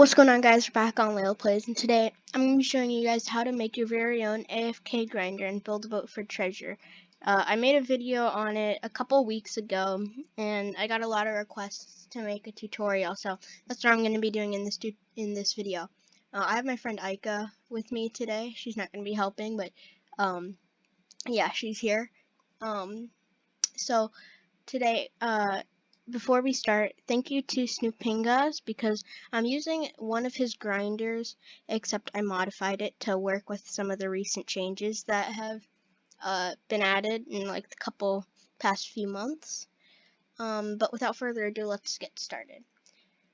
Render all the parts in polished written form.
What's going on, guys? We're back on Lil Plays, and today I'm going to be showing you guys how to make your very own AFK grinder and build a boat for treasure. I made a video on it a couple weeks ago, and I got a lot of requests to make a tutorial, so that's what I'm going to be doing in this video. I have my friend Aika with me today. She's not going to be helping, but yeah, she's here. So today, before we start, thank you to Snoopingas because I'm using one of his grinders, except I modified it to work with some of the recent changes that have been added in like the past few months. But without further ado, let's get started.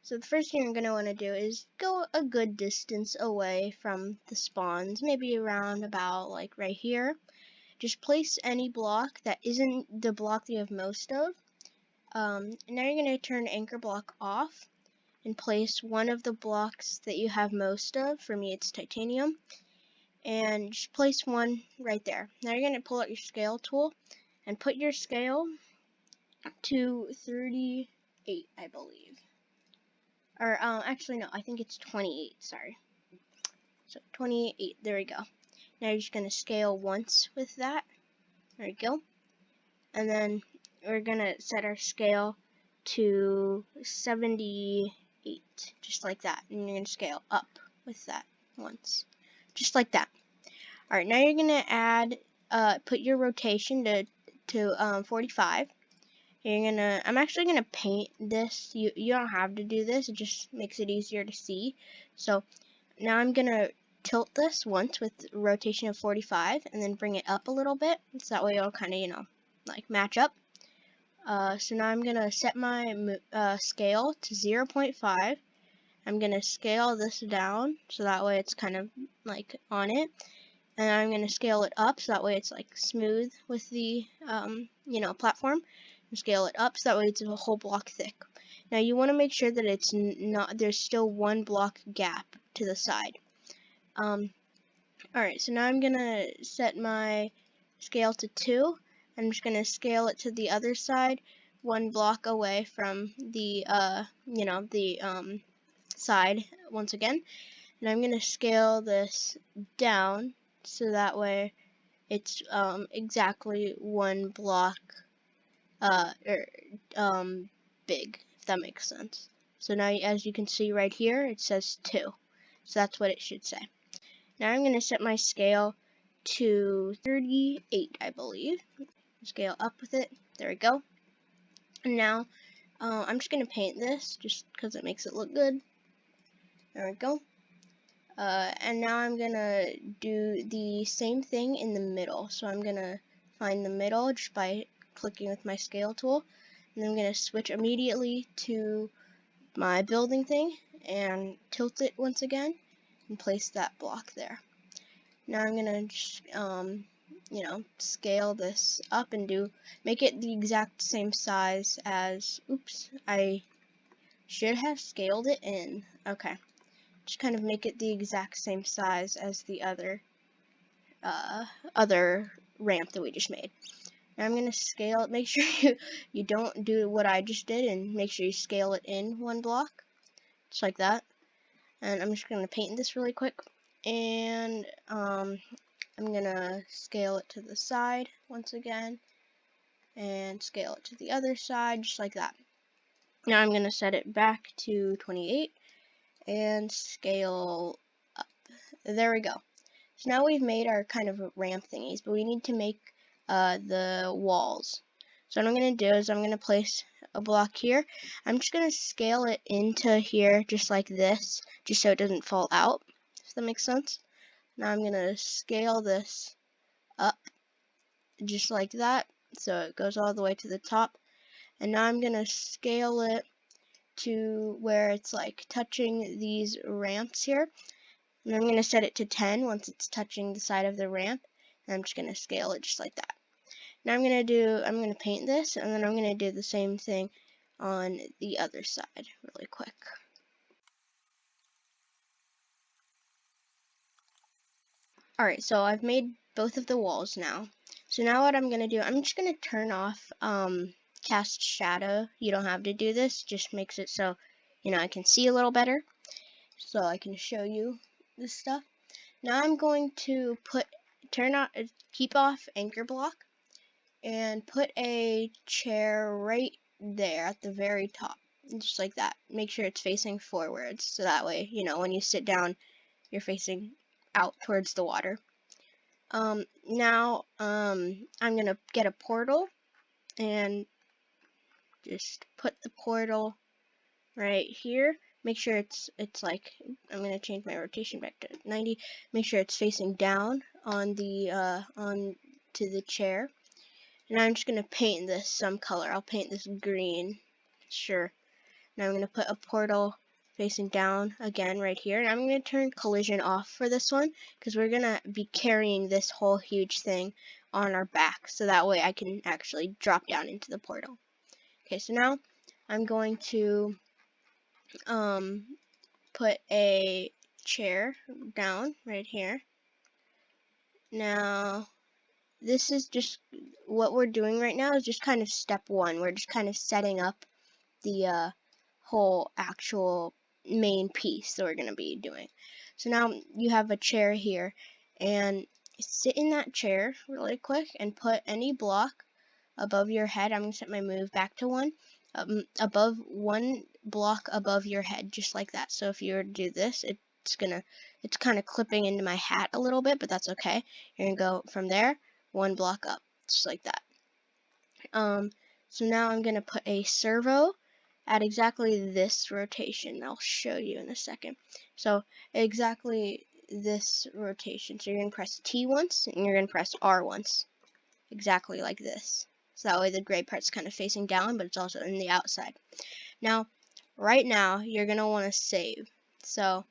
So the first thing you're going to want to do is go a good distance away from the spawns, maybe around about like right here. Just place any block that isn't the block that you have most of. Now you're going to turn anchor block off and place one of the blocks that you have most of. For me, it's titanium. And just place one right there. Now you're going to pull out your scale tool and put your scale to 38, I believe. Or, actually, no, I think it's 28, sorry. So, 28, there we go. Now you're just going to scale once with that. There we go. And then we're going to set our scale to 78, just like that. And you're going to scale up with that once, just like that. Alright, now you're going to add, put your rotation to 45. I'm actually going to paint this. You don't have to do this, it just makes it easier to see. So now I'm going to tilt this once with rotation of 45 and then bring it up a little bit, so that way it'll kind of, like match up. So now I'm going to set my scale to 0.5. I'm going to scale this down so that way it's kind of like on it. And I'm going to scale it up so that way it's like smooth with the, platform. And scale it up so that way it's a whole block thick. Now you want to make sure that it's not, there's still one block gap to the side. Alright, so now I'm going to set my scale to 2. I'm just going to scale it to the other side, one block away from the, side once again. And I'm going to scale this down so that way it's exactly one block big, if that makes sense. So now, as you can see right here, it says 2. So that's what it should say. Now I'm going to set my scale to 38, I believe. Scale up with it. There we go. And now I'm just going to paint this just because it makes it look good. There we go. And now I'm going to do the same thing in the middle. So I'm going to find the middle just by clicking with my scale tool. And I'm going to switch immediately to my building thing and tilt it once again and place that block there. Now I'm going to just, scale this up and make it the exact same size as, oops, I should have scaled it in. Okay. Just kind of make it the exact same size as the other ramp that we just made. Now I'm going to scale it. Make sure you don't do what I just did and make sure you scale it in one block. Just like that. And I'm just going to paint this really quick. And I'm going to scale it to the side once again. And scale it to the other side just like that. Now I'm going to set it back to 28. And scale up. There we go. So now we've made our kind of ramp thingies, but we need to make the walls. So what I'm going to do is I'm going to place a block here. I'm just going to scale it into here just like this, just so it doesn't fall out, if that makes sense. Now I'm going to scale this up just like that, so it goes all the way to the top. And now I'm going to scale it to where it's like touching these ramps here. And I'm going to set it to 10 once it's touching the side of the ramp. And I'm just going to scale it just like that. Now I'm going to paint this, and then I'm going to do the same thing on the other side really quick. Alright, so I've made both of the walls now. So now what I'm going to do, I'm just going to turn off cast shadow. You don't have to do this, just makes it so I can see a little better. so I can show you this stuff. Now I'm going to keep off anchor block and put a chair right there at the very top, just like that. Make sure it's facing forwards, so that way, you know, when you sit down, you're facing out towards the water. Now, I'm gonna get a portal and just put the portal right here. Make sure it's like, I'm gonna change my rotation back to 90. Make sure it's facing down on the to the chair. And I'm just gonna paint this some color. I'll paint this green. Sure. Now I'm gonna put a portal facing down again right here. And I'm gonna turn collision off for this one because we're gonna be carrying this whole huge thing on our back, so that way I can actually drop down into the portal. Okay, so now I'm going to put a chair down right here. Now this is just what we're doing right now is just kind of step one. We're just kind of setting up the whole actual main piece that we're going to be doing. So now you have a chair here, and sit in that chair really quick and put any block above your head. I'm going to set my move back to 1. Above 1 block above your head, just like that. So if you were to do this, it's kind of clipping into my hat a little bit, but that's okay. You're going to go from there 1 block up, just like that. So now I'm going to put a servo at exactly this rotation. I'll show you in a second. So exactly this rotation. So you're going to press T once, and you're going to press R once. Exactly like this. So that way the gray part's kind of facing down, but it's also in the outside. Now, right now, you're going to want to save. So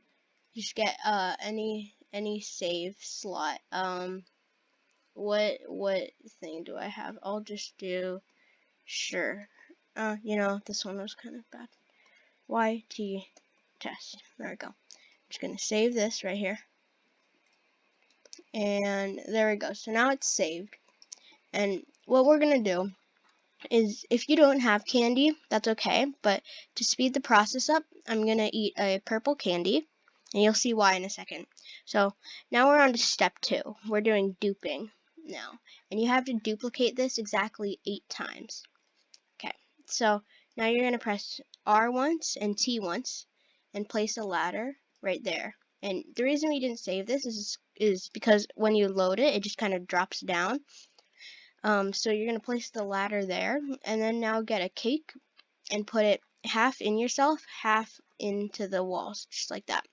just get any save slot. What thing do I have? I'll just do, sure. You know, this one was kind of bad. YT test. There we go. I'm just going to save this right here. And there we go. So now it's saved. And what we're going to do is, if you don't have candy, that's okay. But to speed the process up, I'm going to eat a purple candy. And you'll see why in a second. So now we're on to step 2. We're doing duping now. And you have to duplicate this exactly 8 times. Okay, so now you're going to press R once and T once and place a ladder right there. And the reason we didn't save this is because when you load it, it just kind of drops down. So you're going to place the ladder there, and then now get a cake and put it half in yourself, half into the walls, just like that.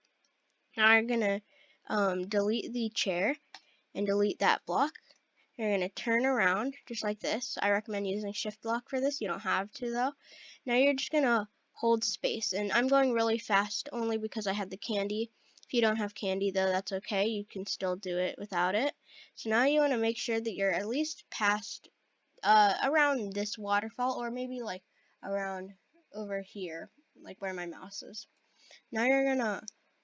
Now you're going to delete the chair and delete that block. You're going to turn around just like this. I recommend using shift block for this. You don't have to though. Now you're just going to hold space, and I'm going really fast only because I had the candy. If you don't have candy though, that's okay. You can still do it without it. So now you want to make sure that you're at least past around this waterfall, or maybe like around over here, like where my mouse is. Now you're going to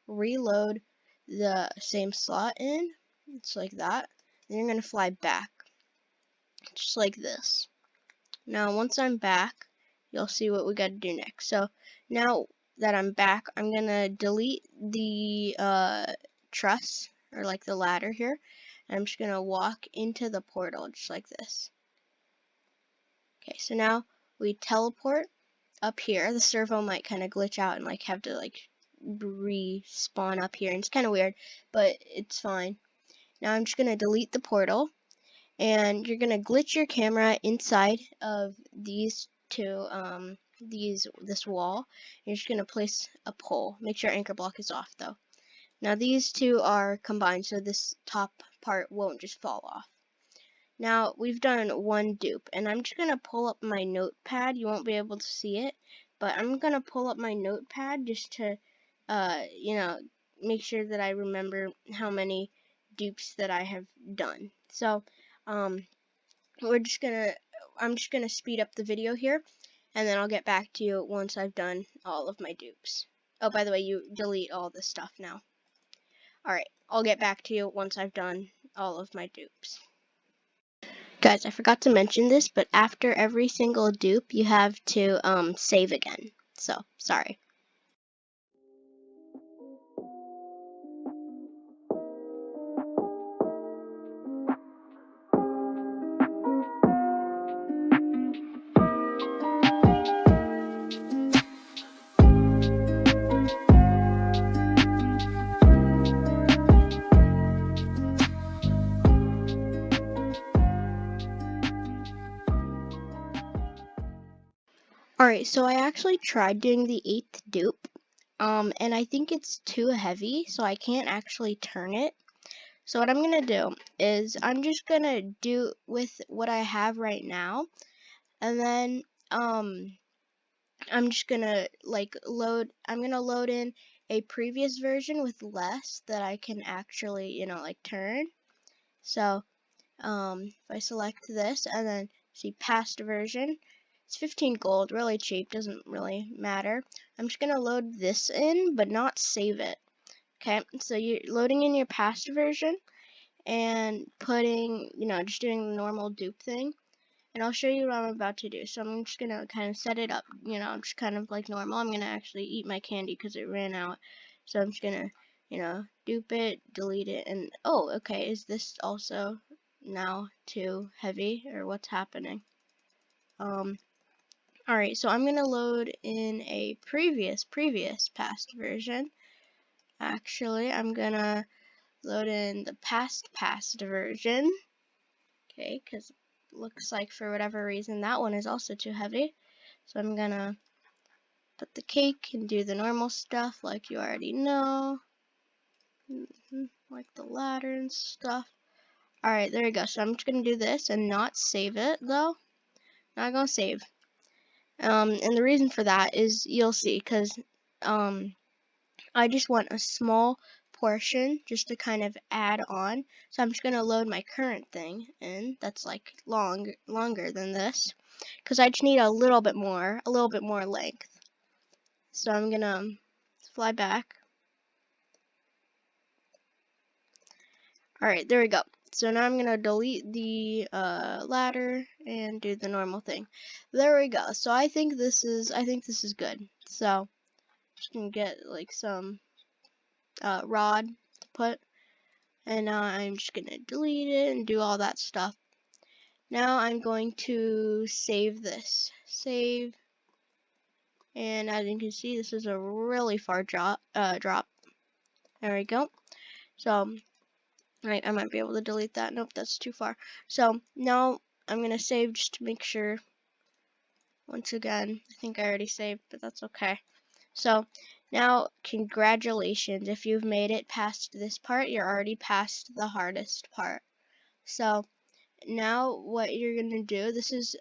reload the same slot in. It's like that. Then you're going to fly back, just like this. Now, once I'm back, you'll see what we got to do next. So, now that I'm back, I'm going to delete the truss, or like the ladder here. And I'm just going to walk into the portal, just like this. Okay, so now we teleport up here. The servo might kind of glitch out and like have to like respawn up here. And it's kind of weird, but it's fine. Now I'm just going to delete the portal, and you're going to glitch your camera inside of these two, this wall. You're just going to place a pole. Make sure anchor block is off though. Now these two are combined, so this top part won't just fall off. Now we've done 1 dupe, and I'm just going to pull up my notepad. You won't be able to see it, but I'm going to pull up my notepad just to, you know, make sure that I remember how many dupes that I have done. So I'm just gonna speed up the video here, and then I'll get back to you once I've done all of my dupes. Oh, by the way, you delete all this stuff now. Alright, I'll get back to you once I've done all of my dupes. Guys, I forgot to mention this, but after every single dupe, you have to save again. So, sorry. Alright, so I actually tried doing the 8th dupe, and I think it's too heavy, so I can't actually turn it. So what I'm gonna do is I'm just gonna do with what I have right now, and then I'm just gonna load in a previous version with less that I can actually, turn. So if I select this and then see past version, it's 15 gold, really cheap, doesn't really matter. I'm just gonna load this in, but not save it. Okay, so you're loading in your past version and putting, just doing the normal dupe thing. And I'll show you what I'm about to do. So I'm just gonna kind of set it up, just kind of like normal. I'm gonna actually eat my candy because it ran out. So I'm just gonna, dupe it, delete it, and oh, okay, is this also now too heavy, or what's happening? Alright, so I'm gonna load in a previous past version. Actually, I'm gonna load in the past version. Okay, because it looks like for whatever reason that one is also too heavy. So I'm gonna put the cake and do the normal stuff like you already know. Like the ladder and stuff. Alright, there we go. So I'm just gonna do this and not save it though. Not gonna save. And the reason for that is you'll see, because I just want a small portion just to kind of add on. So I'm just gonna load my current thing in that's like longer than this, because I just need a little bit more length. So I'm gonna fly back. Alright, there we go. So now I'm gonna delete the ladder and do the normal thing. There we go. So I think this is good. So just gonna get like some rod to put, and now I'm just gonna delete it and do all that stuff. Now I'm going to save this. Save, and as you can see, this is a really far drop. There we go. So I might be able to delete that. Nope, that's too far. So now I'm gonna save just to make sure. Once again, I think I already saved, but that's okay. So now, congratulations. If you've made it past this part, you're already past the hardest part. So now what you're gonna do, this is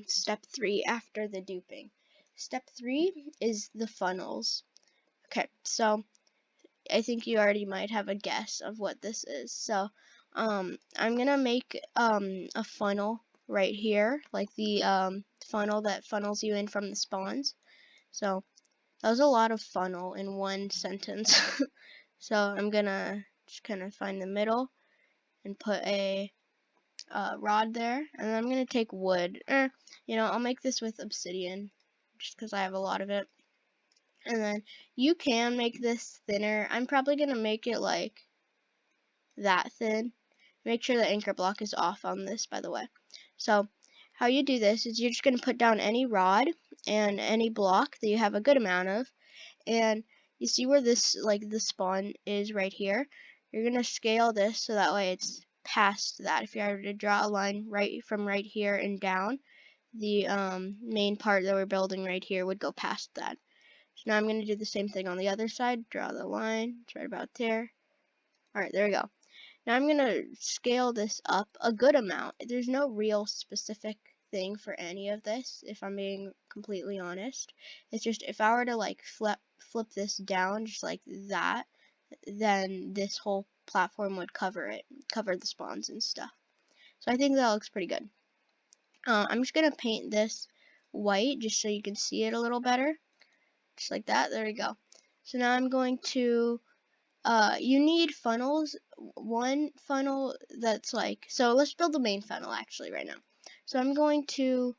step 3 after the duping. Step 3 is the funnels. Okay, so I think you already might have a guess of what this is. So I'm gonna make a funnel right here, like the funnel that funnels you in from the spawns. So that was a lot of funnel in one sentence. So I'm gonna just kind of find the middle and put a rod there, and then I'm gonna take wood. I'll make this with obsidian just because I have a lot of it. And then you can make this thinner. I'm probably gonna make it like that thin. Make sure the anchor block is off on this, by the way. So how you do this is you're just gonna put down any rod and any block that you have a good amount of, and you see where this, like the spawn is right here. You're gonna scale this so that way it's past that. If you were to draw a line right from right here and down, the main part that we're building right here would go past that. So now I'm going to do the same thing on the other side. Draw the line. It's right about there. Alright, there we go. Now I'm going to scale this up a good amount. There's no real specific thing for any of this, if I'm being completely honest. It's just if I were to like flip this down just like that, then this whole platform would cover the spawns and stuff. So I think that looks pretty good. I'm just going to paint this white just so you can see it a little better. Just like that. There we go. So now I'm going to you need funnels. One funnel that's like, so let's build the main funnel actually right now. So I'm going to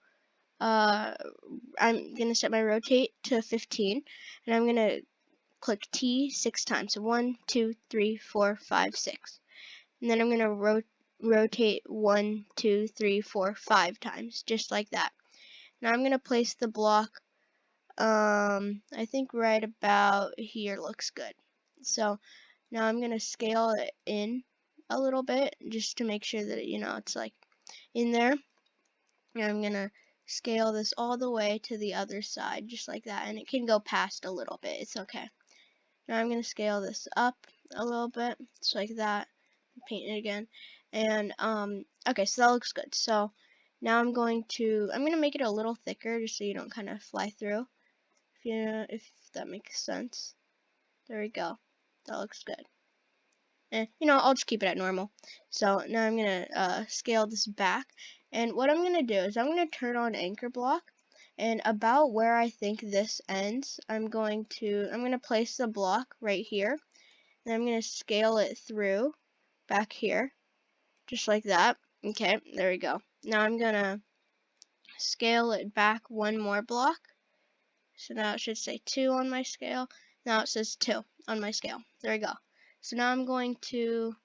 set my rotate to 15, and I'm gonna click T 6 times. So 1, 2, 3, 4, 5, 6, and then I'm gonna rotate 1, 2, 3, 4, 5 times, just like that. Now I'm gonna place the block. I think right about here looks good. So now I'm gonna scale it in a little bit just to make sure that it's like in there. And I'm gonna scale this all the way to the other side, just like that, and it can go past a little bit, it's okay. Now I'm going to scale this up a little bit, just like that, paint it again, and okay, so that looks good. So now I'm going to make it a little thicker, just so you don't kind of fly through, if that makes sense. There we go, that looks good. And I'll just keep it at normal. So now I'm gonna scale this back, and what I'm gonna do is I'm gonna turn on anchor block, and about where I think this ends, I'm gonna place the block right here, and I'm gonna scale it through back here, just like that. Okay, there we go. Now I'm gonna scale it back one more block. So now it should say 2 on my scale. Now it says 2 on my scale. There we go. So now I'm going to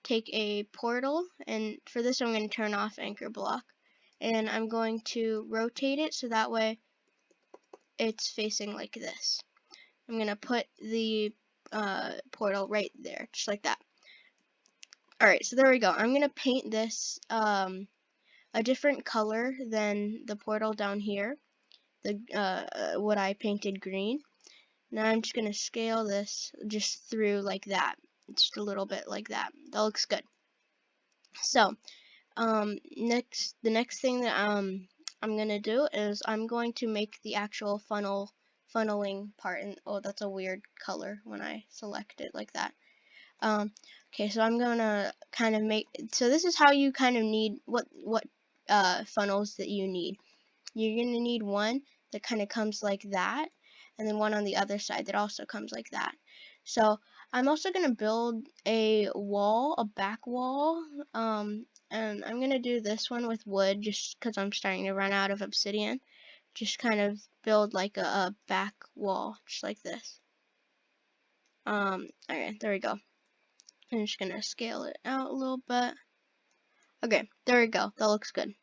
take a portal, and for this I'm going to turn off anchor block, and I'm going to rotate it so that way it's facing like this. I'm going to put the portal right there, just like that. Alright, so there we go. I'm going to paint this a different color than the portal down here, what I painted green. Now I'm just going to scale this just through like that, just a little bit like that. That looks good. So the next thing that I'm gonna do is I'm going to make the actual funneling part, and oh, that's a weird color when I select it like that. Okay, so I'm gonna kind of so this is how you kind of need what funnels that you need. You're gonna need one that kind of comes like that, and then one on the other side that also comes like that. So I'm also gonna build a wall, a back wall, and I'm gonna do this one with wood just because I'm starting to run out of obsidian. Just kind of build like a back wall, just like this. Okay, there we go. I'm just gonna scale it out a little bit. Okay, there we go. That looks good.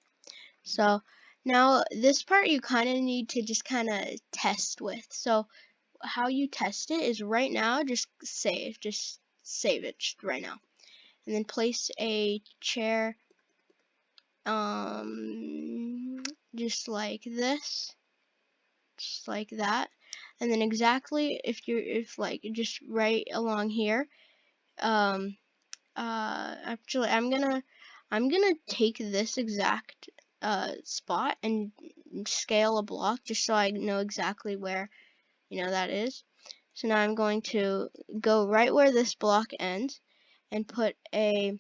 So now this part you kind of need to just kind of test with. So how you test it is right now, just save it just right now, and then place a chair just like this, just like that, and then exactly if like just right along here, actually I'm gonna take this exact spot and scale a block just so I know exactly where that is. So now I'm going to go right where this block ends and put a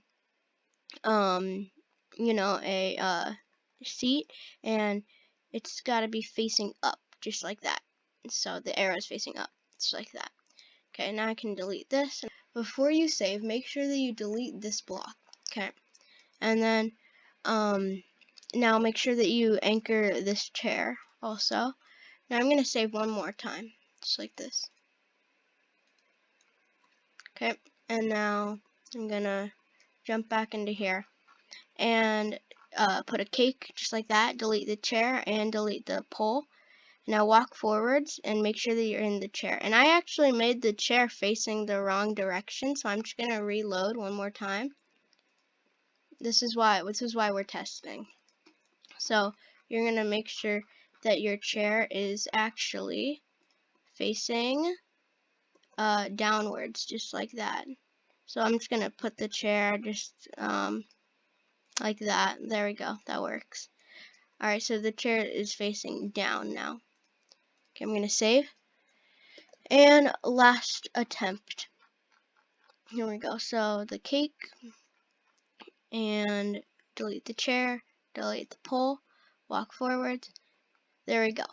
seat, and it's got to be facing up just like that. So the arrow is facing up, just like that. Okay, now I can delete this. Before you save, make sure that you delete this block. Okay, and then now make sure that you anchor this chair also. Now I'm gonna save one more time, just like this. Okay, and now I'm gonna jump back into here and put a cake just like that, delete the chair and delete the pole. Now walk forwards and make sure that you're in the chair. And I actually made the chair facing the wrong direction, so I'm just gonna reload one more time. This is why we're testing. So you're gonna make sure that your chair is actually facing downwards, just like that. So I'm just gonna put the chair just like that. There we go. That works. Alright, so the chair is facing down now. Okay, I'm gonna save. And last attempt. Here we go. So the cake, and delete the chair, delete the pole, walk forward. There we go.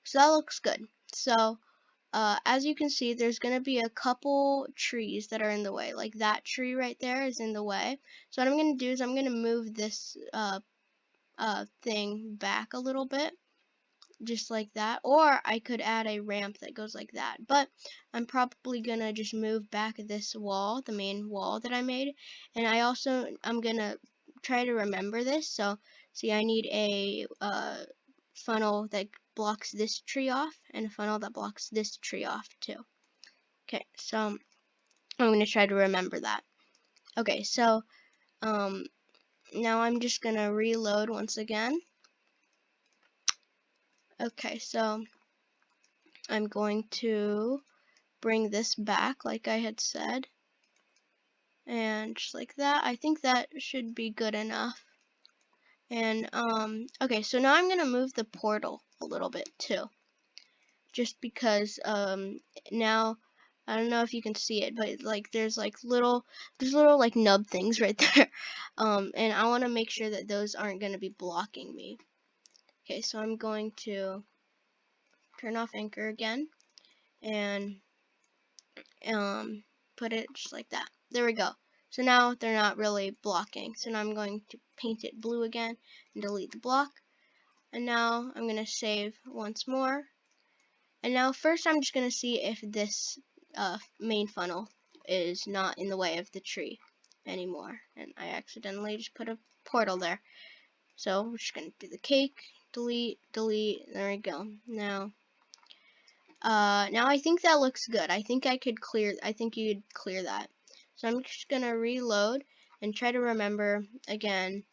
So that looks good. So as you can see, there's going to be a couple trees that are in the way. Like that tree right there is in the way. So what I'm going to do is I'm going to move this thing back a little bit, just like that, or I could add a ramp that goes like that, but I'm probably gonna just move back this wall, the main wall that I made. And I'm gonna try to remember this. So see, I need a funnel that blocks this tree off and a funnel that blocks this tree off too. Okay, so I'm gonna try to remember that. Okay, so now I'm just gonna reload once again. Okay, so I'm going to bring this back like I had said, and just like that. I think that should be good enough. And okay, so now I'm gonna move the portal a little bit too, just because now I don't know if you can see it, but like there's little like nub things right there, and I want to make sure that those aren't gonna be blocking me. Okay, so I'm going to turn off anchor again and put it just like that. There we go. So now they're not really blocking. So now I'm going to paint it blue again and delete the block. And now I'm going to save once more. And now first I'm just going to see if this main funnel is not in the way of the tree anymore. And I accidentally just put a portal there. So we're just going to do the cake, delete, delete. There we go. Now I think that looks good. I think you'd clear that. So I'm just gonna reload and try to remember again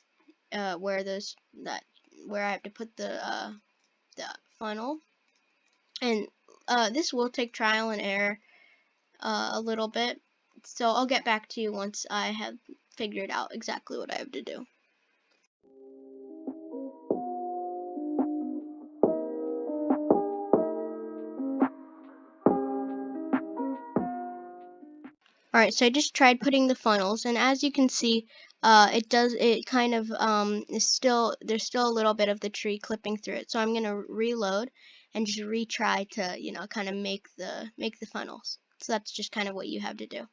where I have to put the funnel. And this will take trial and error a little bit. So I'll get back to you once I have figured out exactly what I have to do. Alright, so I just tried putting the funnels, and as you can see, it kind of there's still a little bit of the tree clipping through it. So I'm gonna reload and just retry to, kind of make the funnels. So that's just kind of what you have to do.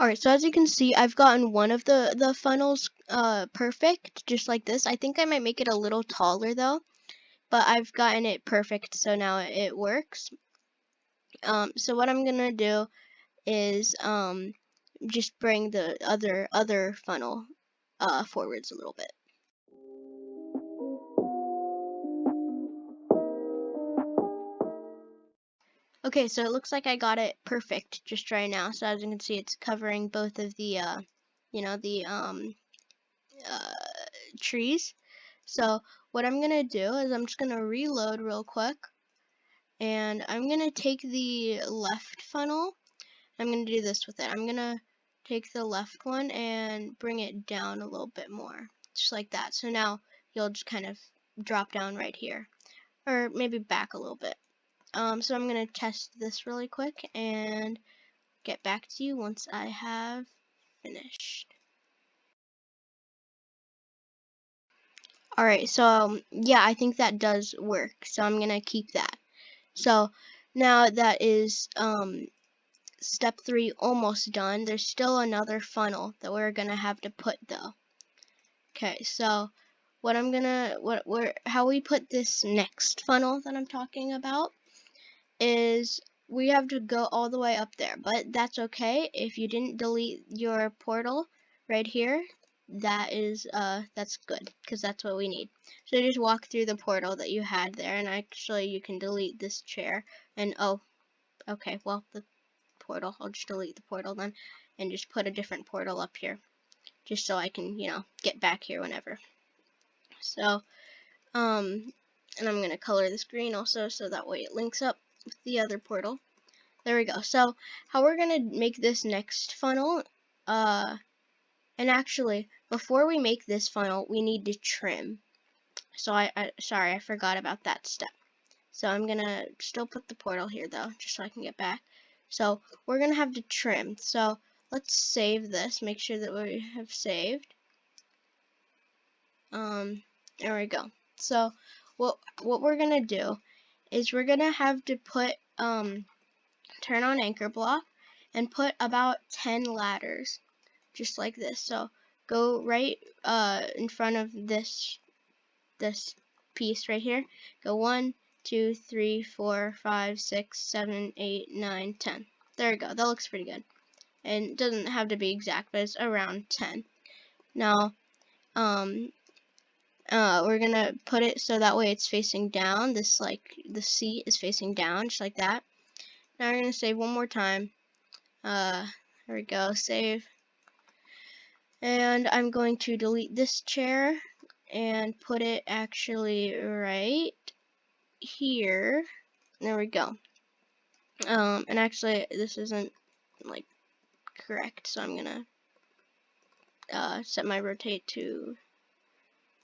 Alright, so as you can see, I've gotten one of the funnels perfect, just like this. I think I might make it a little taller though, but I've gotten it perfect, so now it works. So what I'm gonna do is just bring the other funnel forwards a little bit. Okay, so it looks like I got it perfect just right now. So as you can see, it's covering both of the trees. So what I'm gonna do is I'm just gonna reload real quick, and I'm gonna take the left funnel. I'm gonna do this with it. I'm gonna take the left one and bring it down a little bit more, just like that. So now you'll just kind of drop down right here, or maybe back a little bit. So I'm gonna test this really quick and get back to you once I have finished. Alright, so yeah, I think that does work. So I'm gonna keep that. So now that is step 3 almost done. There's still another funnel that we're gonna have to put though. Okay, so how we put this next funnel that I'm talking about is we have to go all the way up there, but that's okay if you didn't delete your portal right here. That's good, because that's what we need. So just walk through the portal that you had there, and actually you can delete this chair. And oh, okay, well, the portal, I'll just delete the portal then and just put a different portal up here, just so I can, get back here whenever. So and I'm gonna color this green also, so that way it links up with the other portal. There we go. So how we're gonna make this next funnel, and actually before we make this funnel, we need to trim. So sorry, I forgot about that step. So I'm gonna still put the portal here though, just so I can get back. So we're gonna have to trim. So let's save this, make sure that we have saved. There we go. So what we're gonna do is we're gonna have to put turn on anchor block and put about 10 ladders, just like this. So go right in front of this piece right here. Go 1, 2, 3, 4, 5, 6, 7, 8, 9, 10. There we go. That looks pretty good. And it doesn't have to be exact, but it's around 10. Now, we're gonna put it so that way it's facing down. The seat is facing down, just like that. Now we're gonna save one more time, There we go, save. And I'm going to delete this chair and put it actually right here. There we go. And actually this isn't like correct, so I'm gonna set my rotate to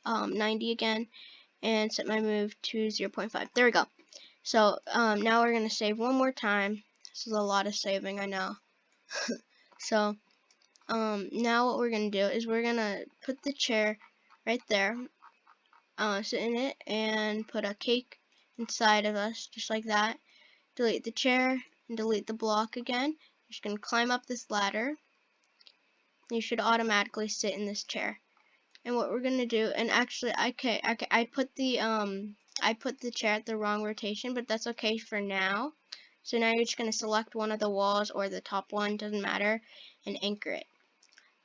90 again and set my move to 0.5. There we go. So now we're gonna save one more time. This is a lot of saving, I know. So now what we're gonna do is we're gonna put the chair right there, sit in it, and put a cake inside of us, just like that. Delete the chair and delete the block again. You're just gonna climb up this ladder. You should automatically sit in this chair. And what we're gonna do, and actually, okay, I put the chair at the wrong rotation, but that's okay for now. So now you're just gonna select one of the walls or the top one, doesn't matter, and anchor it.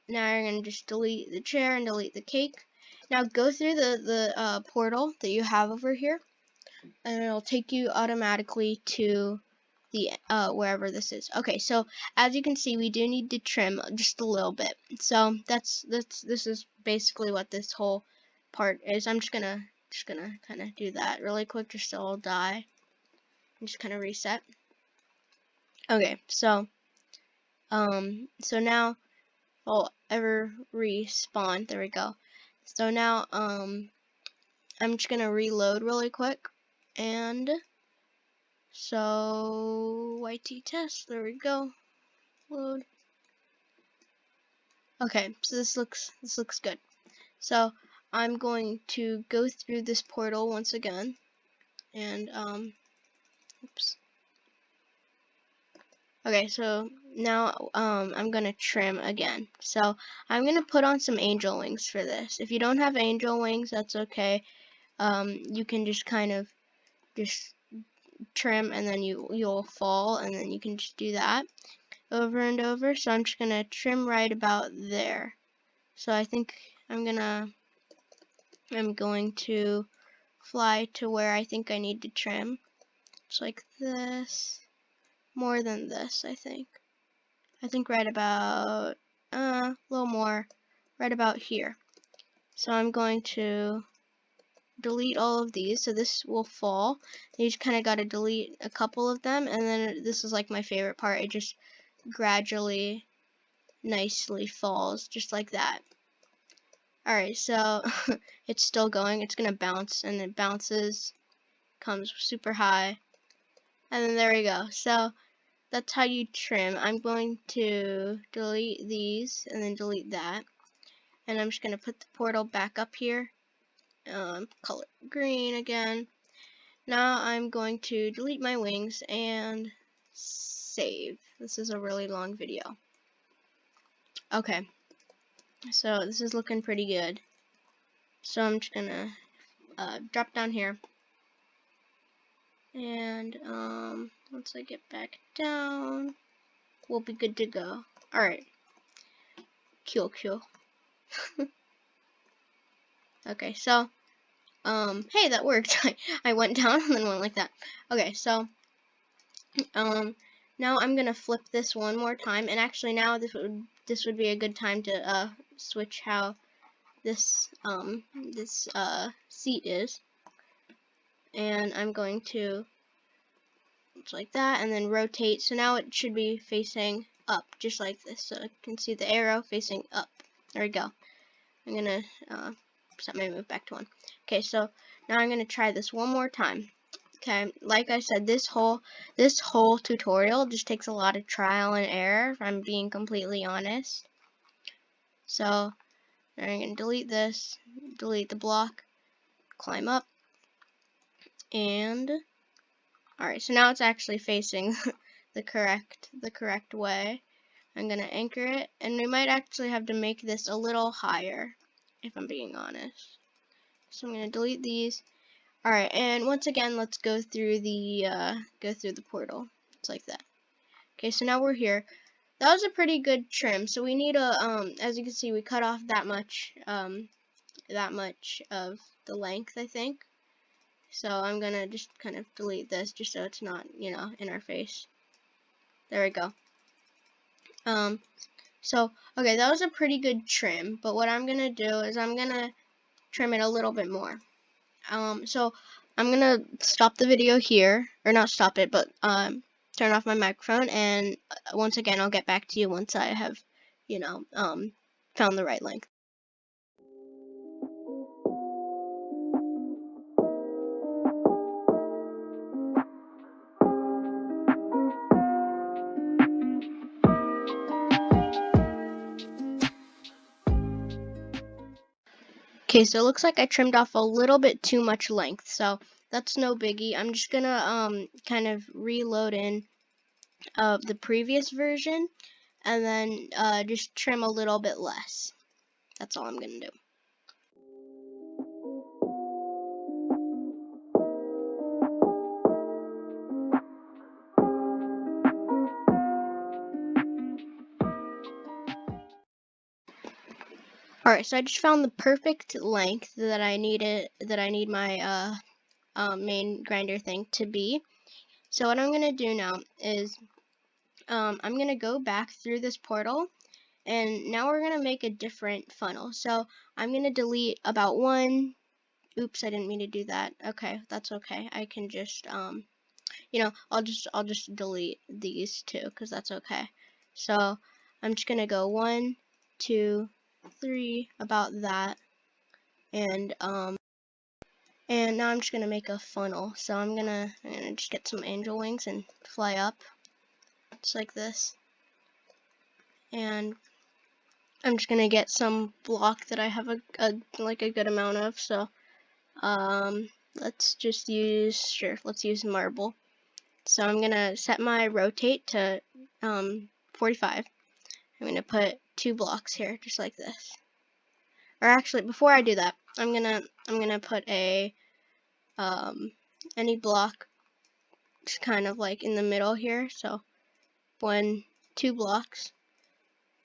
Now you're gonna just delete the chair and delete the cake. Now go through the portal that you have over here, and it'll take you automatically to the wherever this is. Okay, so as you can see, we do need to trim just a little bit. So this is basically what this whole part is. I'm just gonna kind of do that really quick, just so I'll die and just kind of reset. Okay, so now I'll ever respawn. There we go. So now I'm just gonna reload really quick, and so YT test, there we go. Load. Okay, so this looks good. So I'm going to go through this portal once again, and oops. Okay, so now I'm gonna trim again. So I'm gonna put on some angel wings for this. If you don't have angel wings, that's okay. You can just kind of just trim, and then you'll fall, and then you can just do that over and over. So I'm just gonna trim right about there. So I think I'm going to fly to where I think I need to trim. It's like this, more than this, I think right about a little more, right about here. So I'm going to delete all of these, so this will fall. You just kind of got to delete a couple of them, and then this is like my favorite part. It just gradually, nicely falls, just like that. Alright, so it's still going. It's gonna bounce, and it bounces, comes super high, and then there we go. So that's how you trim. I'm going to delete these and then delete that, and I'm just gonna put the portal back up here. Color green again. Now I'm going to delete my wings and save. This is a really long video. Okay, so this is looking pretty good. So I'm just gonna drop down here, and once I get back down, we'll be good to go. Alright, cool. Okay, so hey, that worked. I went down and then went like that. Okay, so now I'm gonna flip this one more time, and actually now this would be a good time to switch how this seat is, and I'm going to like that, and then rotate. So now it should be facing up, just like this. So you can see the arrow facing up. There we go. I'm gonna set my move back to 1. Okay, so now I'm gonna try this one more time. Okay, like I said, this whole tutorial just takes a lot of trial and error, if I'm being completely honest. So now I'm gonna delete this, delete the block, climb up, and alright, so now it's actually facing the correct way. I'm gonna anchor it, and we might actually have to make this a little higher, if I'm being honest. So I'm gonna delete these. Alright, and once again, let's go through the portal. It's like that. Okay, so now we're here. That was a pretty good trim. So we need a as you can see, we cut off that much of the length, I think. So I'm gonna just kind of delete this, just so it's not, in our face. There we go. So okay, that was a pretty good trim, but what I'm gonna do is I'm gonna trim it a little bit more. So I'm gonna stop the video here, or not stop it, but turn off my microphone, and once again I'll get back to you once I have, found the right length. Okay, so it looks like I trimmed off a little bit too much length, so that's no biggie. I'm just gonna kind of reload in the previous version, and then just trim a little bit less. That's all I'm gonna do. Alright, so I just found the perfect length that I need my main grinder thing to be. So what I'm gonna do now is I'm gonna go back through this portal, and now we're gonna make a different funnel. So I'm gonna delete about one. Oops, I didn't mean to do that. Okay, that's okay. I can just I'll just delete these two because that's okay. So I'm just gonna go 1, 2, 3, about that, and now I'm just gonna make a funnel. So I'm gonna just get some angel wings and fly up, just like this, and I'm just gonna get some block that I have a good amount of. So let's use marble. So I'm gonna set my rotate to 45. I'm gonna put 2 blocks here, just like this. Or actually, before I do that, I'm gonna put a any block just kind of like in the middle here. So 2 blocks,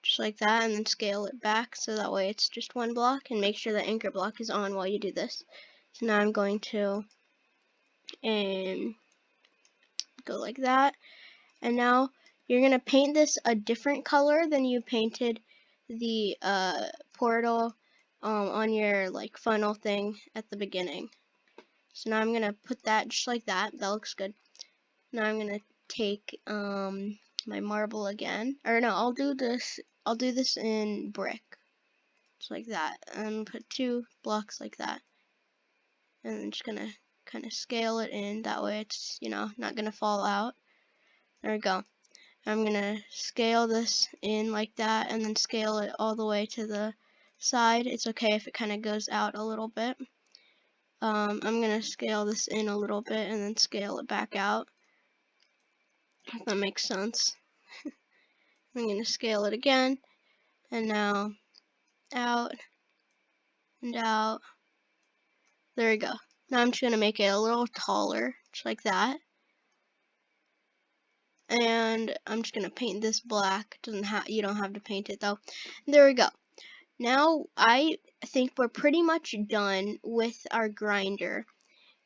just like that, and then scale it back so that way it's just 1 block, and make sure the anchor block is on while you do this. So now I'm going to go like that, and now you're gonna paint this a different color than you painted the portal on your like funnel thing at the beginning. So now I'm gonna put that just like that. That looks good. Now I'm gonna take my marble again, or no, I'll do this in brick, just like that, and put 2 blocks like that, and I'm just gonna kind of scale it in. That way it's not gonna fall out. There we go. I'm gonna scale this in like that, and then scale it all the way to the side. It's okay if it kind of goes out a little bit. I'm gonna scale this in a little bit and then scale it back out, if that makes sense. I'm gonna scale it again, and now out and out. There we go. Now I'm just gonna make it a little taller, just like that. And I'm just gonna paint this black. You don't have to paint it though. There we go. Now I think we're pretty much done with our grinder,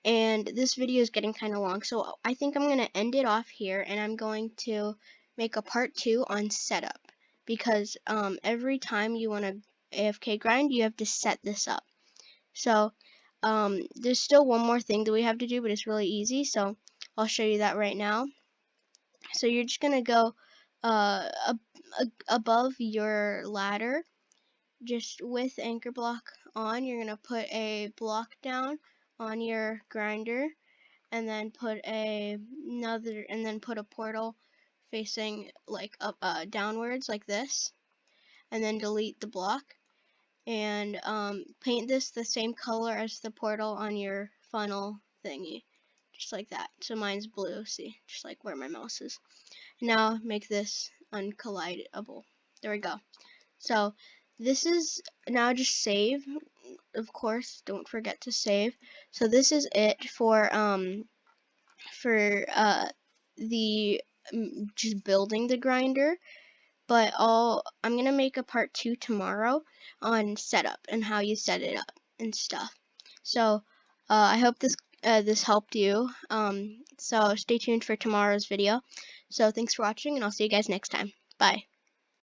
and this video is getting kind of long, so I think I'm gonna end it off here, and I'm going to make a part 2 on setup, because every time you want to AFK grind, you have to set this up. So there's still one more thing that we have to do, but it's really easy, so I'll show you that right now. So you're just gonna go above your ladder, just with anchor block on. You're gonna put a block down on your grinder, and then put a portal facing like up downwards like this, and then delete the block, and paint this the same color as the portal on your funnel thingy, just like that. So mine's blue, see, just like where my mouse is. Now make this uncollidable. There we go. So this is now, just save, of course, don't forget to save. So this is it for the just building the grinder, but I'm gonna make a part 2 tomorrow on setup and how you set it up and stuff. So I hope this helped you. So stay tuned for tomorrow's video. So thanks for watching, and I'll see you guys next time. Bye.